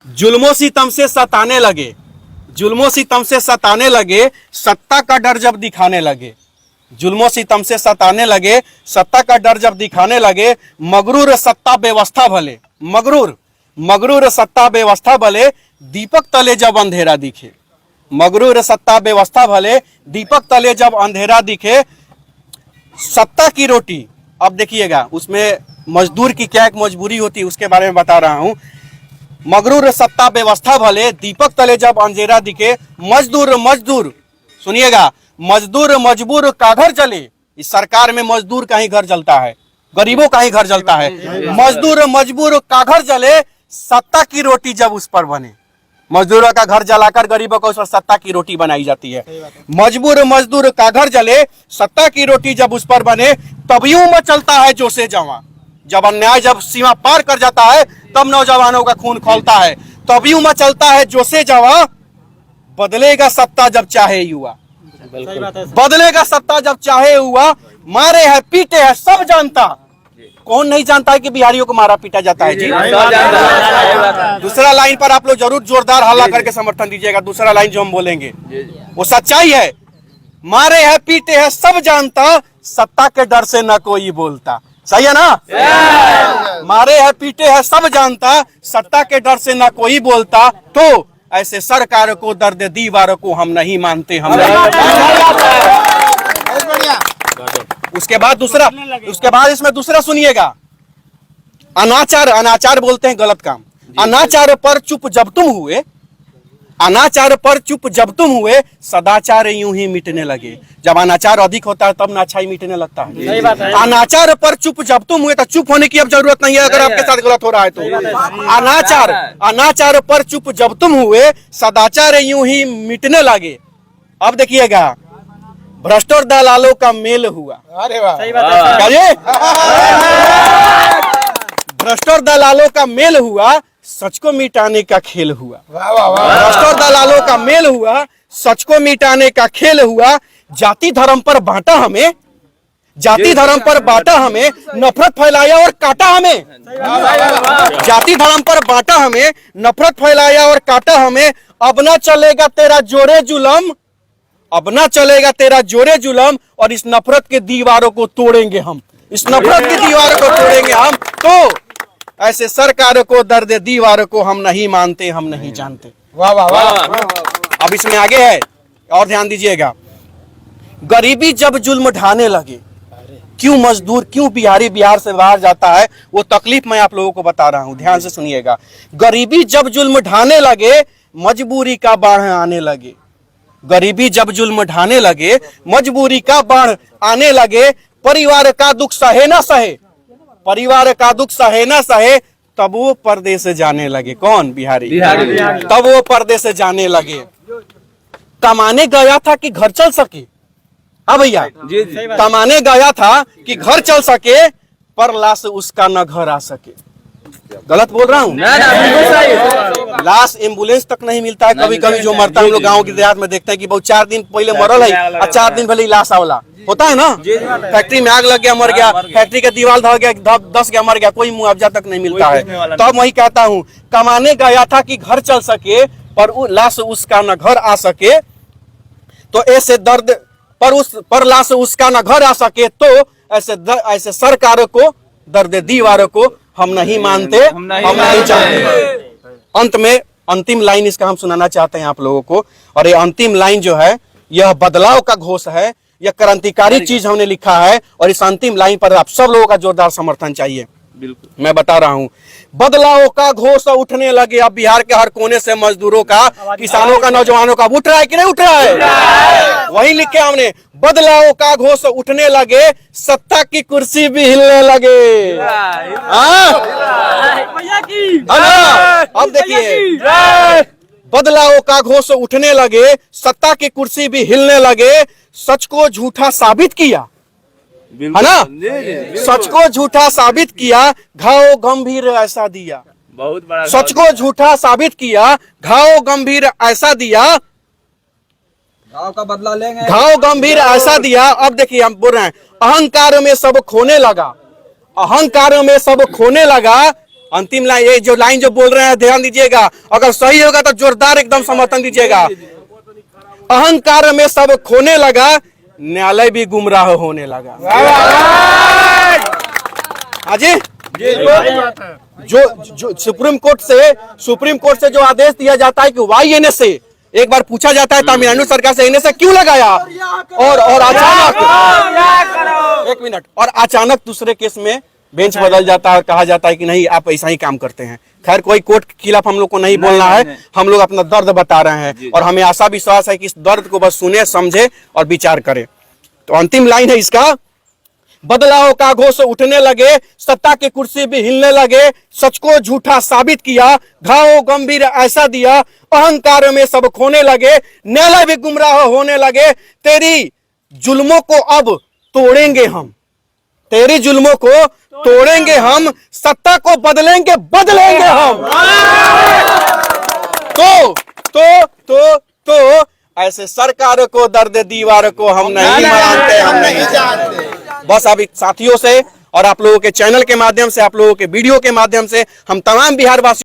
जुल्मों सितम से सताने लगे, जुल्मों सितम से सताने लगे, सत्ता का डर जब दिखाने लगे। जुल्मों सितम से सताने लगे, सत्ता का डर जब दिखाने लगे। मगरूर सत्ता व्यवस्था भले, मगरूर सत्ता व्यवस्था भले, दीपक तले जब अंधेरा दिखे। मगरूर सत्ता व्यवस्था भले, दीपक तले जब अंधेरा दिखे। सत्ता की रोटी, अब देखिएगा उसमें मजदूर की क्या एक मजबूरी होती है उसके बारे में बता रहा हूं। मगरूर सत्ता व्यवस्था भले, दीपक तले जब अंधेरा दिखे। मजदूर सुनिएगा, मजदूर मजबूर का घर जले। इस सरकार में मजदूर का ही घर जलता है, गरीबों का ही घर जलता है। मजदूर मजबूर का घर जले, सत्ता की रोटी जब उस पर बने। मजदूरों का घर जलाकर गरीबों को उस पर सत्ता की रोटी बनाई जाती है। मजदूर का घर जले, सत्ता की रोटी जब उस पर बने। तब यूं मचलता है जोशे जवां, जब अन्याय जब सीमा पार कर जाता है तब नौजवानों का खून खौलता है। तब यूं मचलता है जोशे जवां, बदलेगा सत्ता जब चाहे युवा, बदलेगा सत्ता जब चाहे हुआ। मारे है पीटे है सब जानता, कौन नहीं जानता है कि बिहारियों को मारा पीटा जाता है जी। दूसरा लाइन पर आप लोग जरूर जोरदार हल्ला करके समर्थन दीजिएगा। दूसरा लाइन जो हम बोलेंगे वो सच्चाई है। मारे है पीटे है सब जानता, सत्ता के डर से न कोई बोलता। सही है ना? मारे है पीटे है सब जानता, सत्ता के डर से न कोई बोलता। तो ऐसे सरकार को, दर्द दीवार को हम नहीं मानते, हम नहीं। उसके बाद इसमें दूसरा सुनिएगा। अनाचार बोलते हैं गलत काम। अनाचार पर चुप जब तुम हुए, अनाचार पर चुप जब तुम हुए, सदाचार यूं ही मिटने लगे। जब अनाचार अधिक होता है तब ना अच्छाई मिटने लगता है। अनाचार पर चुप जब तुम हुए, तो चुप होने की अब जरूरत नहीं है अगर आपके साथ गलत हो रहा है तो। अनाचार पर चुप जब तुम हुए, सदाचार यूं ही मिटने लगे। अब देखिएगा, भ्रष्ट और दलालों का मेल हुआ। अरे वाह, भ्रष्ट और दलालों का मेल हुआ, सच को मिटाने का खेल हुआ। भ्रष्ट और दलालों का मेल हुआ, सच को मिटाने का खेल हुआ। जाति धर्म पर बांटा हमें, जाति धर्म पर बांटा हमें, नफरत फैलाया और काटा हमें। जाति धर्म पर बांटा हमें, नफरत फैलाया और काटा हमें। अब ना चलेगा तेरा जोरे जुलम, अब ना चलेगा तेरा जोरे जुलम, और इस नफरत के दीवारों को तोड़ेंगे हम, इस नफरत की दीवारों को तोड़ेंगे हम। तो ऐसे सरकार को, दर्द दीवार को हम नहीं मानते, हम नहीं जानते। वाह वाह वाह। अब इसमें आगे है और ध्यान दीजिएगा। गरीबी जब जुल्म ढाने लगे, क्यों मजदूर, क्यों बिहारी बिहार से बाहर जाता है, वो तकलीफ मैं आप लोगों को बता रहा हूं, ध्यान से सुनिएगा। गरीबी जब जुल्म ढाने लगे, मजबूरी का बाढ़ आने लगे। गरीबी जब जुल्म ढाने लगे, मजबूरी का बाढ़ आने लगे। परिवार का दुख सहे ना सहे, परिवार का दुख सहे ना सहे, तब वो परदेश जाने लगे। कौन? बिहारी। तब वो परदेश जाने लगे। कमाने गया था कि घर चल सके। हाँ भैया, कमाने गया था कि घर चल सके, पर लाश उसका न घर आ सके। गलत बोल रहा हूँ? लाश एम्बुलेंस तक नहीं मिलता है। कभी कभी जो मरता है हम लोग गाँव की देहात में देखते हैं कि बहुत 4 दिन पहले मरल है और 4 दिन पहले लाश आवला होता है ना। फैक्ट्री में आग लग गया, मर गया, फैक्ट्री का दीवार धस गया, दस गया, मर गया, कोई मुआवजा तक नहीं मिलता है। तब वही कहता हूँ, कमाने गया था कि घर चल सके, पर लाश उसका न घर आ सके। तो ऐसे दर्द पर लाश उसका न घर आ सके, तो ऐसे सरकारों को, दर्द दीवारों को हम नहीं मानते, हम नहीं जानते। अंत में अंतिम लाइन इसका हम सुनाना चाहते हैं आप लोगों को, और ये अंतिम लाइन जो है यह बदलाव का घोष है, यह क्रांतिकारी चीज हमने लिखा है, और इस अंतिम लाइन पर आप सब लोगों का जोरदार समर्थन चाहिए। बिल्कुल मैं बता रहा हूं, बदलाव का घोष उठने लगे। अब बिहार के हर कोने से मजदूरों का, किसानों का, नौजवानों का उठ रहा है कि नहीं उठ रहा है? वही लिखे हमने, बदलाव का घोष उठने लगे, सत्ता की कुर्सी भी हिलने लगे। अब देखिए, बदलाव का घोष उठने लगे, सत्ता की कुर्सी भी हिलने लगे। सच को झूठा साबित किया, है ना? सच को झूठा साबित किया, घाव गंभीर ऐसा दिया। बहुत बड़ा सच को झूठा साबित किया, घाव गंभीर ऐसा दिया। घाव का बदला लेंगे, घाव गंभीर ऐसा दिया। अब देखिए हम बोल रहे हैं, अहंकार में सब खोने लगा, अहंकार में सब खोने लगा। अंतिम लाइन, ये जो लाइन जो बोल रहे हैं ध्यान दीजिएगा, अगर सही होगा तो जोरदार एकदम समर्थन दीजिएगा। अहंकार में सब खोने लगा, न्यायालय भी गुमराह होने लगा। हाँ जी, जो सुप्रीम कोर्ट से जो आदेश दिया जाता है कि वाई एनएस से एक बार पूछा जाता है तमिलनाडु सरकार से एनएस क्यों लगाया, और अचानक एक मिनट, और अचानक दूसरे केस में बेंच बदल जाता है, कहा जाता है कि नहीं आप ऐसा ही काम करते हैं। खैर कोई कोर्ट के खिलाफ हम लोग को नहीं बोलना है, हम लोग अपना दर्द बता रहे हैं और हमें आशा विश्वास है कि इस दर्द को बस सुने, समझे और विचार करें। तो अंतिम लाइन है इसका, बदलाव का घोष उठने लगे, सत्ता की कुर्सी भी हिलने लगे, सच को झूठा साबित किया, घाव गंभीर ऐसा दिया, अहंकार में सब खोने लगे, न्यायालय भी गुमराह होने लगे, तेरी जुल्मों को अब तोड़ेंगे हम, तेरी जुल्मों को तोड़ेंगे हम, सत्ता को बदलेंगे हम। तो ऐसे सरकार को, दर्द दीवार को हम नहीं मानते, हम नहीं जानते। बस अभी साथियों से और आप लोगों के चैनल के माध्यम से, आप लोगों के वीडियो के माध्यम से हम तमाम बिहार वासी